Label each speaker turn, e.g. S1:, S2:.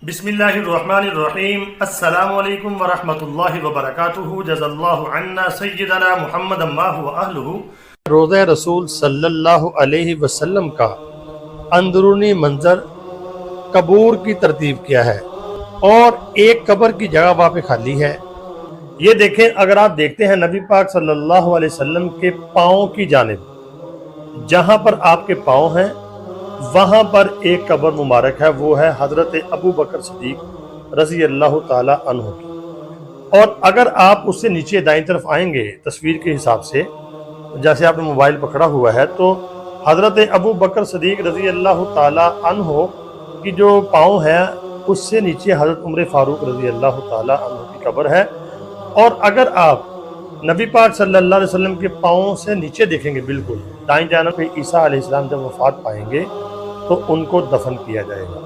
S1: بسم اللہ الرحمن الرحیم۔ السلام علیکم ورحمۃ اللہ وبرکاتہ۔ جزا اللہ عنا سیدنا محمد ما هو اہلہ۔ روضہ رسول صلی اللہ علیہ وسلم کا اندرونی منظر قبور کی ترتیب کیا ہے اور ایک قبر کی جگہ وہاں پہ خالی ہے۔ یہ دیکھیں، اگر آپ دیکھتے ہیں نبی پاک صلی اللہ علیہ وسلم کے پاؤں کی جانب، جہاں پر آپ کے پاؤں ہیں وہاں پر ایک قبر مبارک ہے، وہ ہے حضرت ابو بکر صدیق رضی اللہ تعالی عنہ کی۔ اور اگر آپ اس سے نیچے دائیں طرف آئیں گے تصویر کے حساب سے، جیسے آپ نے موبائل پکڑا ہوا ہے، تو حضرت ابو بکر صدیق رضی اللہ تعالی عنہ کی جو پاؤں ہے اس سے نیچے حضرت عمر فاروق رضی اللہ تعالی عنہ کی قبر ہے۔ اور اگر آپ نبی پاک صلی اللہ علیہ وسلم کے پاؤں سے نیچے دیکھیں گے، بالکل دائیں جانب پہ عیسیٰ علیہ السلام جب وفات پائیں گے تو ان کو دفن کیا جائے گا۔